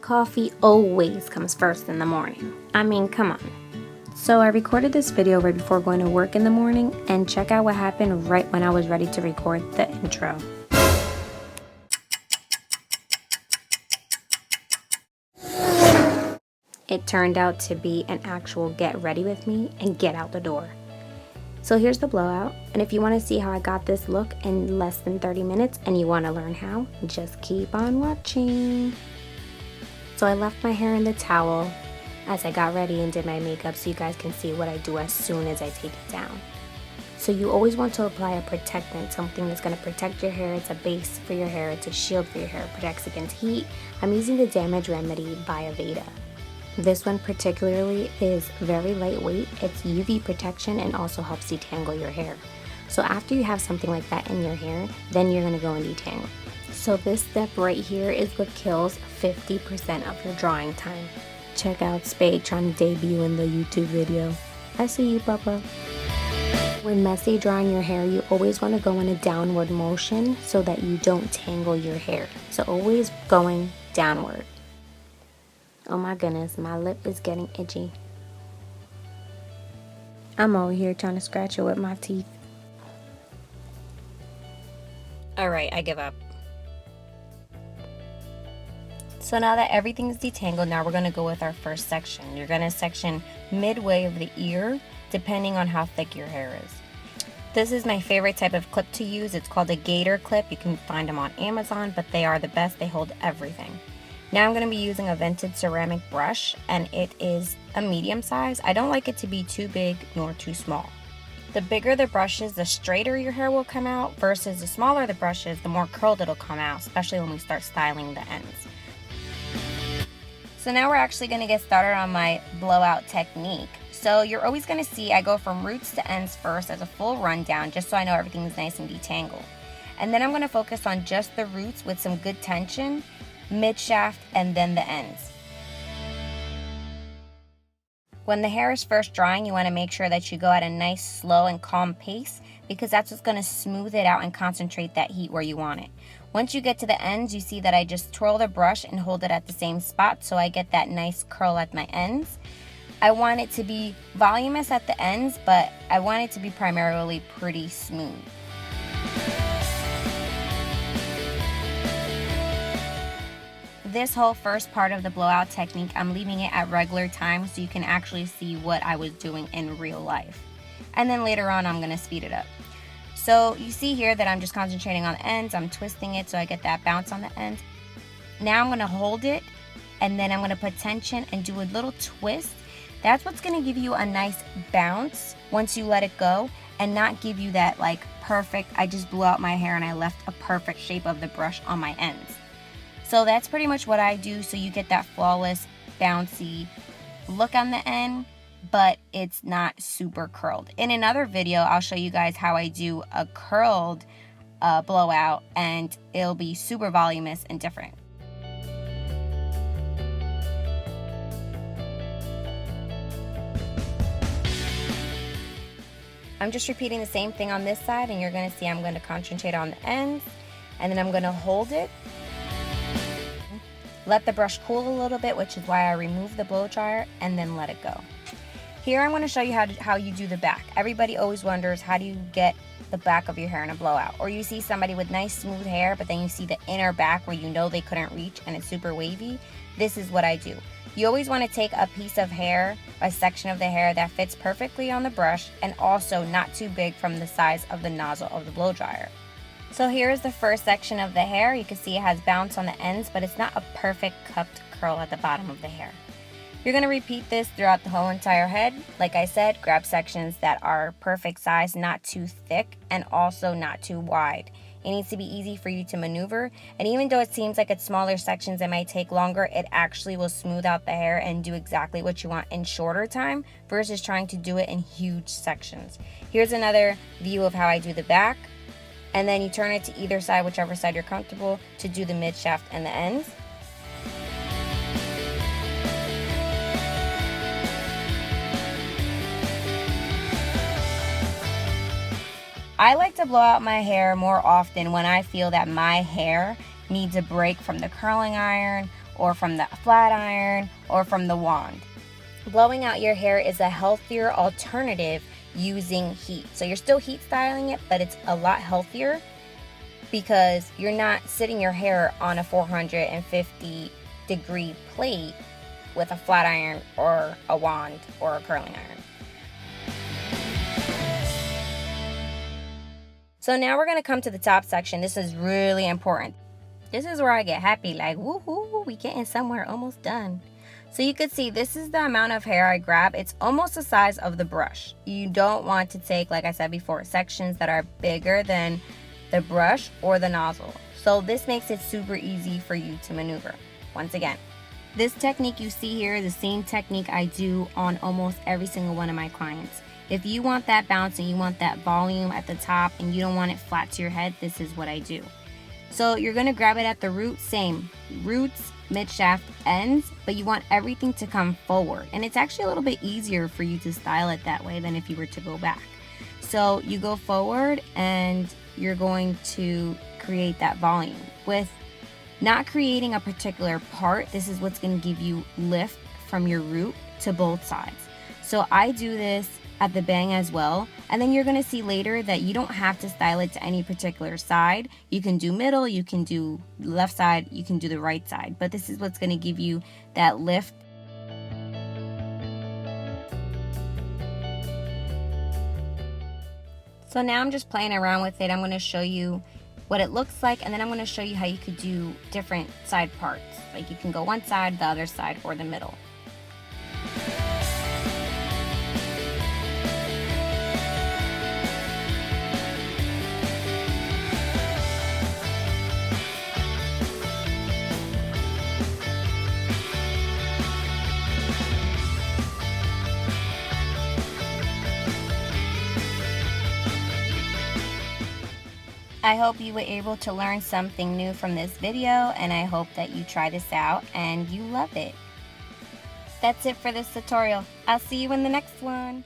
Coffee always comes first in the morning. I mean, come on. So I recorded this video right before going to work in the morning, and check out what happened right when I was ready to record the intro. It turned out to be an actual get ready with me and get out the door. So here's the blowout, and if you want to see how I got this look in less than 30 minutes and you want to learn how, just keep on watching. So I left my hair in the towel as I got ready and did my makeup so you guys can see what I do as soon as I take it down. So you always want to apply a protectant, something that's going to protect your hair. It's a base for your hair, it's a shield for your hair, it protects against heat. I'm using the Damage Remedy by Aveda. This one particularly is very lightweight, it's UV protection and also helps detangle your hair. So after you have something like that in your hair, then you're going to go and detangle. So this step right here is what kills 50% of your drying time. Check out Spade trying to debut in the YouTube video. I see you, Papa. When messy drying your hair, you always want to go in a downward motion so that you don't tangle your hair. So always going downward. Oh my goodness, my lip is getting itchy. I'm over here trying to scratch it with my teeth. Alright, I give up. So now that everything's detangled, now we're going to go with our first section. You're going to section midway of the ear, depending on how thick your hair is. This is my favorite type of clip to use. It's called a gator clip. You can find them on Amazon, but they are the best. They hold everything. Now I'm going to be using a vented ceramic brush, and it is a medium size. I don't like it to be too big nor too small. The bigger the brush is, the straighter your hair will come out, versus the smaller the brush is, the more curled it'll come out, especially when we start styling the ends. So now we're actually going to get started on my blowout technique. So you're always going to see I go from roots to ends first as a full rundown, just so I know everything is nice and detangled. And then I'm going to focus on just the roots with some good tension, mid-shaft, and then the ends. When the hair is first drying, you want to make sure that you go at a nice, slow, and calm pace, because that's what's going to smooth it out and concentrate that heat where you want it. Once you get to the ends, you see that I just twirl the brush and hold it at the same spot so I get that nice curl at my ends. I want it to be voluminous at the ends, but I want it to be primarily pretty smooth. This whole first part of the blowout technique, I'm leaving it at regular time so you can actually see what I was doing in real life. And then later on, I'm going to speed it up. So you see here that I'm just concentrating on the ends. I'm twisting it so I get that bounce on the ends. Now I'm going to hold it, and then I'm going to put tension and do a little twist. That's what's going to give you a nice bounce once you let it go, and not give you that like perfect, I just blew out my hair and I left a perfect shape of the brush on my ends. So that's pretty much what I do, so you get that flawless, bouncy look on the end, but it's not super curled. In another video, I'll show you guys how I do a curled blowout, and it'll be super voluminous and different. I'm just repeating the same thing on this side, and you're going to see I'm going to concentrate on the ends, and then I'm going to hold it. Let the brush cool a little bit, which is why I remove the blow dryer, and then let it go. Here I'm going to show you how you do the back. Everybody always wonders, how do you get the back of your hair in a blowout? Or you see somebody with nice smooth hair, but then you see the inner back where you know they couldn't reach and it's super wavy. This is what I do. You always want to take a piece of hair, a section of the hair that fits perfectly on the brush, and also not too big from the size of the nozzle of the blow dryer. So here is the first section of the hair. You can see it has bounce on the ends, but it's not a perfect cupped curl at the bottom of the hair. You're going to repeat this throughout the whole entire head. Like I said, grab sections that are perfect size, not too thick, and also not too wide. It needs to be easy for you to maneuver, and even though it seems like it's smaller sections that might take longer, it actually will smooth out the hair and do exactly what you want in shorter time versus trying to do it in huge sections. Here's another view of how I do the back. And then you turn it to either side, whichever side you're comfortable, to do the mid shaft and the ends. I like to blow out my hair more often when I feel that my hair needs a break from the curling iron, or from the flat iron, or from the wand. Blowing out your hair is a healthier alternative using heat. So you're still heat styling it, but it's a lot healthier because you're not sitting your hair on a 450 degree plate with a flat iron or a wand or a curling iron. So now we're going to come to the top section. This is really important. This is where I get happy, like, woohoo, we getting somewhere, almost done. So you can see this is the amount of hair I grab. It's almost the size of the brush. You don't want to take, like I said before, sections that are bigger than the brush or the nozzle. So this makes it super easy for you to maneuver. Once again, this technique you see here is the same technique I do on almost every single one of my clients. If you want that bounce and you want that volume at the top and you don't want it flat to your head, this is what I do. So you're going to grab it at the root, same roots, mid shaft, ends, but you want everything to come forward. And it's actually a little bit easier for you to style it that way than if you were to go back. So you go forward and you're going to create that volume. With not creating a particular part, this is what's going to give you lift from your root to both sides. So I do this at the bang as well, and then you're going to see later that you don't have to style it to any particular side. You can do middle, you can do left side, you can do the right side, but this is what's going to give you that lift. So now I'm just playing around with it. I'm going to show you what it looks like, and then I'm going to show you how you could do different side parts. Like you can go one side, the other side, or the middle. I hope you were able to learn something new from this video, and I hope that you try this out and you love it. That's it for this tutorial. I'll see you in the next one.